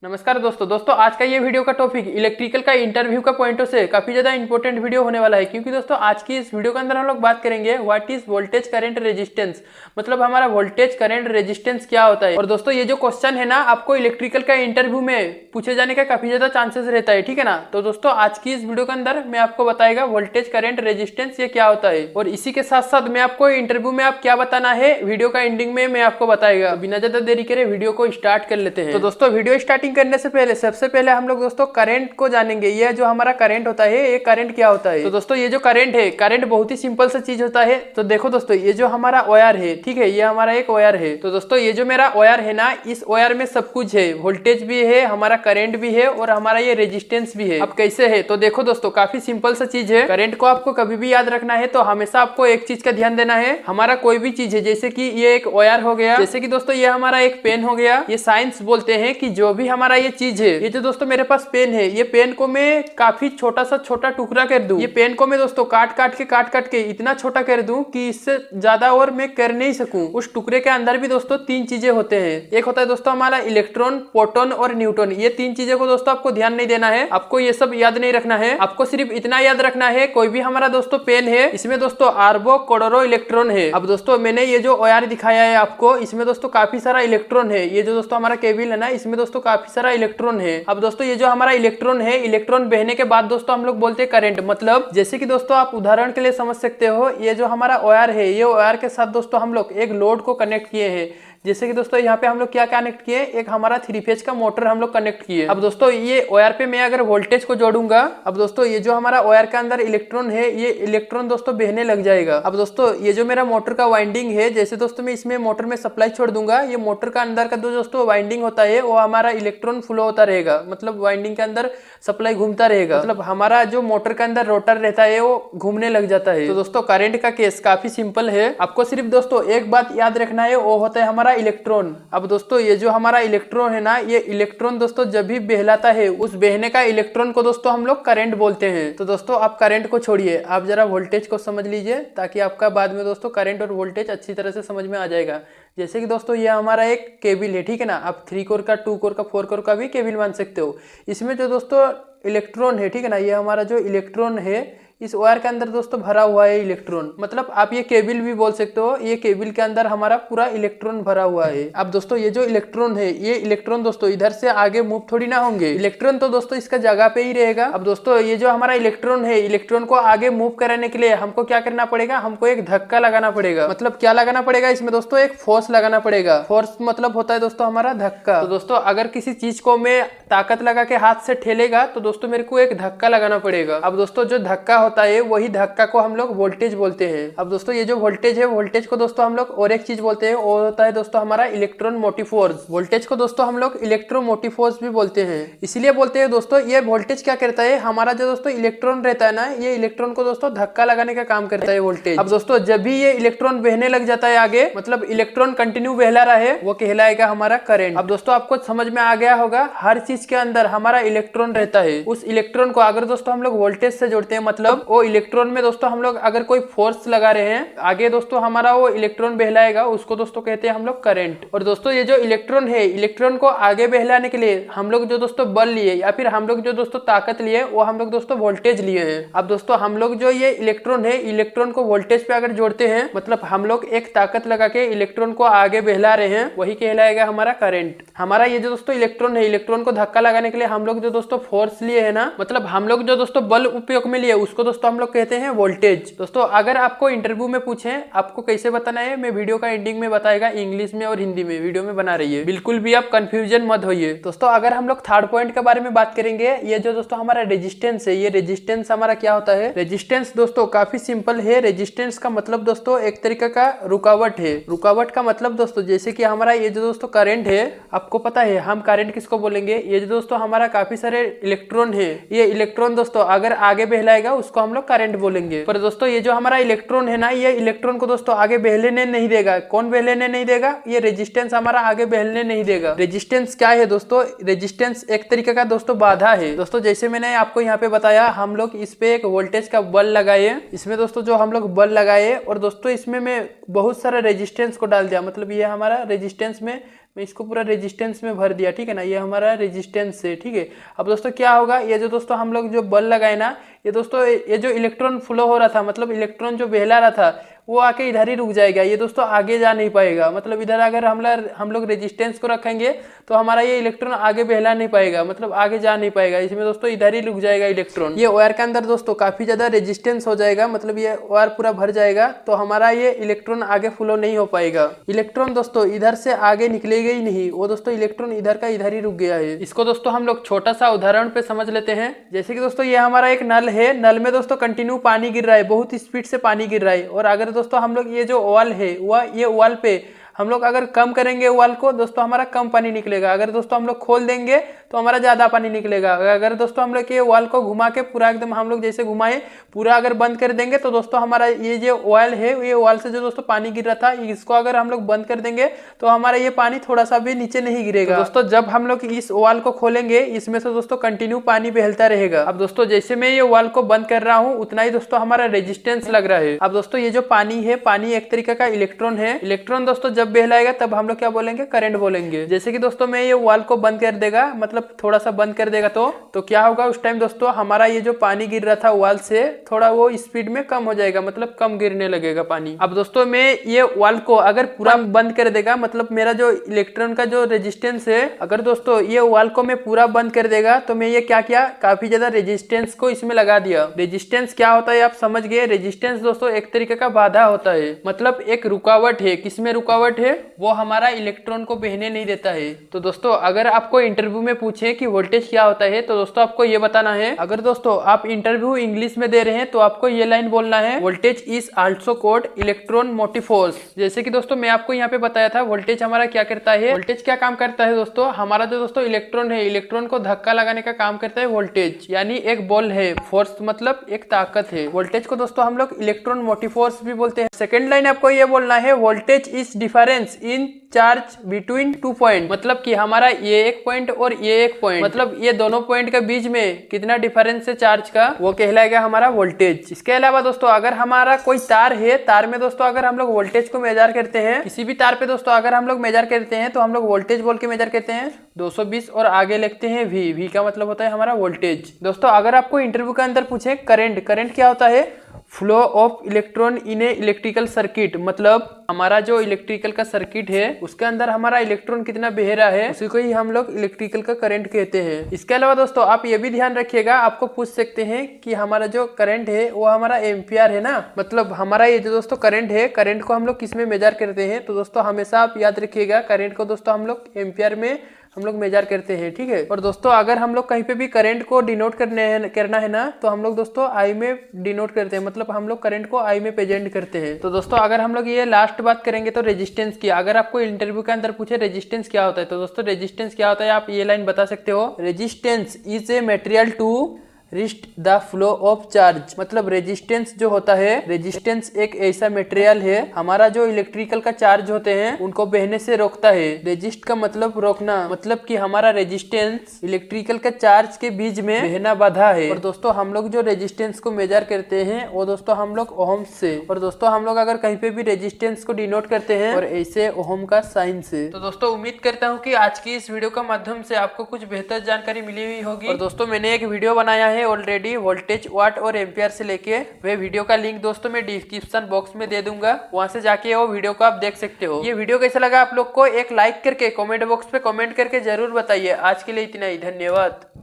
नमस्कार दोस्तों आज का ये वीडियो का टॉपिक इलेक्ट्रिकल का इंटरव्यू का पॉइंटों से काफी ज्यादा इंपॉर्टेंट वीडियो होने वाला है, क्योंकि दोस्तों आज की इस वीडियो के अंदर हम लोग बात करेंगे what is voltage current resistance. मतलब हमारा वोल्टेज करंट रेजिस्टेंस क्या होता है। और दोस्तों ये जो क्वेश्चन है ना, आपको इलेक्ट्रिकल का इंटरव्यू में पूछे जाने का काफी ज्यादा चांसेस रहता है, ठीक है ना। तो दोस्तों आज की इस वीडियो के अंदर मैं आपको बताएगा वोल्टेज करंट रेजिस्टेंस ये क्या होता है, और इसी के साथ साथ मैं आपको इंटरव्यू में आप क्या बताना है वीडियो का एंडिंग में मैं आपको बताएगा। बिना ज्यादा देरी करे वीडियो को स्टार्ट कर लेते हैं। तो दोस्तों वीडियो स्टार्टिंग करने से पहले सबसे पहले हम लोग दोस्तों करंट को जानेंगे। ये जो हमारा करंट होता है, ये करंट क्या होता है। तो दोस्तों ये जो करंट है, करंट बहुत ही सिंपल सा चीज होता है। तो देखो दोस्तों, ये जो हमारा वायर है, ठीक है, ये हमारा एक वायर है। तो दोस्तों ये जो मेरा वायर है ना, इस वायर में सब कुछ है, वोल्टेज भी है, हमारा करंट भी है, और हमारा ये रेजिस्टेंस भी है। अब कैसे है, तो देखो दोस्तों काफी सिंपल सा चीज है। करंट को आपको कभी भी याद रखना है तो हमेशा आपको एक चीज का ध्यान देना है। हमारा कोई भी चीज है, जैसे कि ये एक वायर हो गया, जैसे कि दोस्तों ये हमारा एक पेन हो गया। ये साइंस बोलते हैं कि जो भी हमारा ये चीज है, ये जो दोस्तों मेरे पास पेन है, ये पेन को मैं काफी छोटा टुकड़ा कर दूं। ये पेन को मैं दोस्तों काट काट के इतना छोटा कर दूं कि इससे ज्यादा और मैं कर नहीं सकूं। उस टुकड़े के अंदर भी दोस्तों तीन चीजें होते हैं। एक होता है दोस्तों हमारा इलेक्ट्रॉन, प्रोटॉन और न्यूट्रॉन। ये तीन चीजें को दोस्तों आपको ध्यान नहीं देना है, आपको ये सब याद नहीं रखना है। आपको सिर्फ इतना याद रखना है, कोई भी हमारा दोस्तों पेन है, इसमें दोस्तों अरबों करोड़ों इलेक्ट्रॉन है। अब दोस्तों मैंने ये जो वायर दिखाया है आपको, इसमें दोस्तों काफी सारा इलेक्ट्रॉन है। ये जो दोस्तों हमारा केबल है ना, इसमें दोस्तों काफी सारा इलेक्ट्रॉन है। अब दोस्तों ये जो हमारा इलेक्ट्रॉन है, इलेक्ट्रॉन बहने के बाद दोस्तों हम लोग बोलते हैं करंट। मतलब जैसे कि दोस्तों आप उदाहरण के लिए समझ सकते हो, ये जो हमारा वायर है, ये वायर के साथ दोस्तों हम लोग एक लोड को कनेक्ट किए हैं। जैसे कि दोस्तों यहाँ पे हम लोग क्या कनेक्ट किए, एक हमारा 3 फेज का मोटर हम लोग कनेक्ट किए। अब दोस्तों ये वायर पे मैं अगर वोल्टेज को जोड़ूंगा, अब दोस्तों ये जो हमारा वायर के अंदर इलेक्ट्रॉन है, ये इलेक्ट्रॉन दोस्तों बहने लग जाएगा। अब दोस्तों ये जो मेरा मोटर का वाइंडिंग है, जैसे दोस्तों मैं इसमें मोटर में सप्लाई छोड़ दूंगा, ये मोटर का अंदर का जो दोस्तों वाइंडिंग होता है, वो हमारा इलेक्ट्रॉन फ्लो होता रहेगा। मतलब वाइंडिंग के अंदर सप्लाई घूमता रहेगा, मतलब हमारा जो मोटर के अंदर रोटर रहता है वो घूमने लग जाता है। तो दोस्तों करंट का केस काफी सिंपल है। आपको सिर्फ दोस्तों एक बात याद रखना है, वो होता है हमारा इलेक्ट्रॉन। अब दोस्तों ये जो हमारा इलेक्ट्रॉन है ना, ये इलेक्ट्रॉन दोस्तों जब भी बहलाता है, उस बहने का इलेक्ट्रॉन को दोस्तों हम लोग करंट बोलते हैं। तो दोस्तों आप करंट को छोड़िए, आप जरा वोल्टेज को समझ लीजिए, ताकि आपका बाद में दोस्तों करंट और वोल्टेज अच्छी तरह से समझ में आ जाएगा। जैसे कि दोस्तों ये हमारा एक केबल है, ठीक है ना। आप 3 कोर का, 2 कोर का, 4 कोर का भी केबल मान सकते हो। इसमें जो दोस्तों इलेक्ट्रॉन है, ठीक है ना, ये हमारा जो इलेक्ट्रॉन है, इस वायर के अंदर दोस्तों भरा हुआ है इलेक्ट्रॉन। मतलब आप ये केबल भी बोल सकते हो, ये केबल के अंदर हमारा पूरा इलेक्ट्रॉन भरा हुआ है। अब दोस्तों ये जो इलेक्ट्रॉन है, ये इलेक्ट्रॉन दोस्तों इधर से आगे मूव थोड़ी ना होंगे, इलेक्ट्रॉन तो दोस्तों इसका जगह पे ही रहेगा। अब दोस्तों ये जो हमारा इलेक्ट्रॉन है, इलेक्ट्रॉन को आगे मूव कराने के लिए हमको क्या करना पड़ेगा, हमको एक धक्का लगाना पड़ेगा। मतलब क्या लगाना पड़ेगा, इसमें दोस्तों एक फोर्स लगाना पड़ेगा। फोर्स मतलब होता है दोस्तों हमारा धक्का। तो दोस्तों अगर किसी चीज को मैं ताकत लगा के हाथ से ठेलेगा, तो दोस्तों मेरे को एक धक्का लगाना पड़ेगा। अब दोस्तों जो धक्का होता है, वही धक्का को हम लोग वोल्टेज बोलते हैं। अब दोस्तों ये जो वोल्टेज है, वोल्टेज को दोस्तों हम लोग और एक चीज बोलते हैं, वो होता है दोस्तों हमारा इलेक्ट्रॉन मोटिव फोर्स। वोल्टेज को दोस्तों हम लोग इलेक्ट्रोमोटिव फोर्स भी बोलते हैं। इसीलिए बोलते हैं दोस्तों, ये वोल्टेज क्या करता है, हमारा जो दोस्तों इलेक्ट्रॉन रहता है ना, ये इलेक्ट्रॉन को दोस्तों धक्का लगाने का काम करता है वोल्टेज। अब दोस्तों जब भी ये इलेक्ट्रॉन बहने लग जाता है आगे, मतलब इलेक्ट्रॉन कंटिन्यू बहला रहा है, वो कहलाएगा हमारा करंट। अब दोस्तों आपको समझ में आ गया होगा, हर चीज के अंदर हमारा इलेक्ट्रॉन रहता है। उस इलेक्ट्रॉन को अगर दोस्तों हम लोग वोल्टेज से जोड़ते हैं, मतलब वो इलेक्ट्रॉन में दोस्तों हम लोग अगर कोई फोर्स लगा रहे हैं, आगे दोस्तों हमारा वो इलेक्ट्रॉन बहलाएगा, उसको दोस्तों कहते हैं हम लोग करंट। और दोस्तों ये जो इलेक्ट्रॉन है, इलेक्ट्रॉन को आगे बहलाने के लिए हम लोग जो दोस्तों बल लिए, या फिर हम लोग जो दोस्तों ताकत लिए, वो हम लोग दोस्तों वोल्टेज लिए हैं। अब दोस्तों हम लोग जो ये इलेक्ट्रॉन है, इलेक्ट्रॉन को वोल्टेज पे अगर जोड़ते हैं, मतलब हम लोग एक ताकत लगा के इलेक्ट्रॉन को आगे बहला रहे हैं, वही कहलाएगा हमारा करंट। हमारा ये जो दोस्तों इलेक्ट्रॉन है, इलेक्ट्रॉन को धक्का लगाने के लिए हम लोग जो दोस्तों फोर्स लिए है ना, मतलब हम लोग जो दोस्तों बल उपयोग में लिए, उसको दोस्तों हम लोग कहते हैं वोल्टेज। दोस्तों अगर आपको इंटरव्यू में पूछे आपको कैसे बताना है, मैं वीडियो का एंडिंग में बताएगा, इंग्लिश में और हिंदी में वीडियो में बना रही है, बिल्कुल भी आप कंफ्यूजन मत होइए। दोस्तों अगर हम लोग थर्ड पॉइंट के बारे में बात करेंगे, ये जो दोस्तों हमारा रेजिस्टेंस है, ये रेजिस्टेंस हमारा क्या होता है। रेजिस्टेंस दोस्तों काफी सिंपल है। रेजिस्टेंस का मतलब दोस्तों एक तरीके का रुकावट है। रुकावट का मतलब दोस्तों जैसे कि हमारा ये जो दोस्तों करंट है, आपको पता है हम करंट किसको बोलेंगे, ये जो दोस्तों हमारा काफी सारे इलेक्ट्रॉन है, ये इलेक्ट्रॉन दोस्तों अगर आगे बहलाएगा उसको हम लोग करंट बोलेंगे। पर दोस्तों ये जो हमारा इलेक्ट्रॉन है ना, ये इलेक्ट्रॉन को दोस्तों आगे बहलने नहीं देगा। कौन बहलने नहीं देगा, ये रेजिस्टेंस हमारा आगे बहलने नहीं देगा। रेजिस्टेंस क्या है दोस्तों, रेजिस्टेंस एक तरीके का दोस्तों बाधा है। दोस्तों जैसे मैंने आपको यहाँ पे बताया, हम लोग इस पे एक वोल्टेज का बल लगाए, इसमें दोस्तों जो हम लोग बल लगाए, और दोस्तों इसमें मैं बहुत सारा रेजिस्टेंस को डाल दिया, मतलब ये हमारा रेजिस्टेंस में मैं इसको पूरा रेजिस्टेंस में भर दिया, ठीक है ना, ये हमारा रेजिस्टेंस है, ठीक है। अब दोस्तों क्या होगा, ये जो दोस्तों हम लोग जो बल लगाए ना, ये दोस्तों ये जो इलेक्ट्रॉन फ्लो हो रहा था, मतलब इलेक्ट्रॉन जो बहला रहा था, वो आके इधर ही रुक जाएगा, ये दोस्तों आगे जा नहीं पाएगा। मतलब इधर अगर हम लोग रेजिस्टेंस को रखेंगे तो हमारा ये इलेक्ट्रॉन आगे बहला नहीं पाएगा, मतलब आगे जा नहीं पाएगा, इसमें दोस्तों इधर ही रुक जाएगा इलेक्ट्रॉन। ये वायर के अंदर दोस्तों काफी ज्यादा रेजिस्टेंस हो जाएगा, मतलब ये वायर पूरा भर जाएगा, तो हमारा ये इलेक्ट्रॉन आगे फ्लो नहीं हो पाएगा। इलेक्ट्रॉन दोस्तों इधर से आगे निकलेगा ही नहीं, वो दोस्तों इलेक्ट्रॉन इधर का इधर ही रुक गया है। इसको दोस्तों हम लोग छोटा सा उदाहरण पे समझ लेते हैं। जैसे कि दोस्तों ये हमारा एक नल है, नल में दोस्तों कंटिन्यू पानी गिर रहा है, बहुत स्पीड से पानी गिर रहा है, और अगर दोस्तों हम लोग ये जो वॉल है ये वॉल पे हम लोग अगर कम करेंगे वॉल को दोस्तों हमारा कम पानी निकलेगा, अगर दोस्तों हम लोग खोल देंगे तो हमारा ज्यादा पानी निकलेगा। अगर दोस्तों हम लोग ये वॉल को घुमा के पूरा एकदम हम लोग जैसे घुमाए पूरा अगर बंद कर देंगे तो दोस्तों हमारा ये जो वॉल है, ये वॉल से जो दोस्तों पानी गिर रहा था, इसको अगर हम लोग बंद कर देंगे तो हमारा ये पानी थोड़ा सा भी नीचे नहीं गिरेगा। तो दोस्तों जब हम लोग इस वॉल को खोलेंगे इसमें से दोस्तों कंटिन्यू पानी बहता रहेगा। अब दोस्तों जैसे मैं ये वॉल को बंद कर रहा हूँ उतना ही दोस्तों हमारा रेजिस्टेंस लग रहा है। अब दोस्तों ये जो पानी है, पानी एक तरीके का इलेक्ट्रॉन है, इलेक्ट्रॉन दोस्तों जब बहलाएगा तब हम लोग क्या बोलेंगे, करंट बोलेंगे। जैसे कि दोस्तों मैं ये वॉल को बंद कर देगा, मतलब थोड़ा सा बंद कर देगा, तो क्या होगा उस टाइम दोस्तों हमारा ये जो पानी गिर रहा था वॉल से थोड़ा वो स्पीड में कम हो जाएगा, मतलब कम गिरने लगेगा पानी। अब दोस्तों मैं ये वॉल को अगर पूरा बंद कर देगा, मतलब मेरा जो इलेक्ट्रॉन का जो रेजिस्टेंस है, अगर दोस्तों ये वॉल को मैं पूरा बंद कर देगा तो मैं ये क्या किया, काफी ज्यादा रेजिस्टेंस को इसमें लगा दिया। रेजिस्टेंस क्या होता है आप समझ गए। रेजिस्टेंस दोस्तों एक तरीके का बाधा होता है, मतलब एक रुकावट है। किसमें रुकावट है, वो हमारा इलेक्ट्रॉन को बहने नहीं देता है। तो दोस्तों अगर आपको इंटरव्यू में पूछे कि वोल्टेज क्या होता है तो दोस्तों आपको ये बताना है। अगर दोस्तों आप इंटरव्यू इंग्लिश में दे रहे हैं तो आपको ये लाइन बोलना है, voltage is also called electron motive force. जैसे कि दोस्तों मैं आपको यहाँ पे बताया था वोल्टेज हमारा क्या करता है। वोल्टेज क्या काम करता है दोस्तों, हमारा जो दोस्तों इलेक्ट्रॉन है, इलेक्ट्रॉन को धक्का लगाने का काम करता है वोल्टेज, यानी एक बल है, फोर्स मतलब एक ताकत है। वोल्टेज को दोस्तों हम लोग इलेक्ट्रॉन मोटिव फोर्स भी बोलते हैं। सेकेंड लाइन आपको ये बोलना है, voltage is difference in charge between 2 point, मतलब कि हमारा ये एक पॉइंट और ये एक पॉइंट, मतलब ये दोनों पॉइंट के बीच में कितना डिफरेंस है चार्ज का, वो कहलाएगा हमारा वोल्टेज। इसके अलावा दोस्तों अगर हमारा कोई तार है, तार में दोस्तों अगर हम लोग वोल्टेज को मेजर करते हैं, किसी भी तार पे दोस्तों अगर हम लोग मेजर करते हैं तो हम लोग वोल्टेज बोल के मेजर करते हैं 220 और आगे लिखते हैं वी का मतलब होता है हमारा वोल्टेज। दोस्तों अगर आपको इंटरव्यू के अंदर पूछे करंट क्या होता है, flow of electron in A electrical circuit, मतलब हमारा जो इलेक्ट्रिकल का सर्किट है उसके अंदर हमारा इलेक्ट्रॉन कितना बह रहा है, उसी को ही हम लोग इलेक्ट्रिकल का करंट कहते हैं। इसके अलावा दोस्तों आप ये भी ध्यान रखिएगा, आपको पूछ सकते हैं कि हमारा जो करंट है वो हमारा एम्पियर है ना, मतलब हमारा ये जो दोस्तों करंट है, करंट को हम लोग किस में मेजर करते हैं, तो दोस्तों हमेशा आप याद रखिएगा करंट को दोस्तों हम लोग एम्पियर में हम लोग मेजर करते हैं, ठीक है। और दोस्तों अगर हम लोग कहीं पे भी करंट को डिनोट करना है ना तो हम लोग दोस्तों आई में डिनोट करते हैं, मतलब हम लोग करंट को आई में प्रेजेंट करते हैं। तो दोस्तों अगर हम लोग ये लास्ट बात करेंगे तो रेजिस्टेंस की, अगर आपको इंटरव्यू के अंदर पूछे रेजिस्टेंस क्या होता है तो दोस्तों रेजिस्टेंस क्या होता है आप ये लाइन बता सकते हो, resistance is a material to resist the flow of charge, मतलब रेजिस्टेंस जो होता है, रेजिस्टेंस एक ऐसा मटेरियल है हमारा जो इलेक्ट्रिकल का चार्ज होते हैं उनको बहने से रोकता है। रेजिस्ट का मतलब रोकना, मतलब कि हमारा रेजिस्टेंस इलेक्ट्रिकल का चार्ज के बीच में बहना बाधा है। और दोस्तों हम लोग जो रेजिस्टेंस को मेजर करते हैं वो दोस्तों हम लोग ओहम से, और दोस्तों हम लोग अगर कहीं पे भी रेजिस्टेंस को डिनोट करते हैं और ऐसे ओहम का साइन से। तो दोस्तों उम्मीद करता हूँ कि आज की इस वीडियो का माध्यम से आपको कुछ बेहतर जानकारी मिली हुई होगी। और दोस्तों मैंने एक वीडियो बनाया है ऑलरेडी वोल्टेज वाट और एम्पियर से लेके, वह वीडियो का लिंक दोस्तों मैं डिस्क्रिप्शन बॉक्स में दे दूंगा, वहां से जाके वो वीडियो को आप देख सकते हो। ये वीडियो कैसा लगा आप लोग को एक लाइक करके कमेंट बॉक्स पे कमेंट करके जरूर बताइए। आज के लिए इतना ही, धन्यवाद।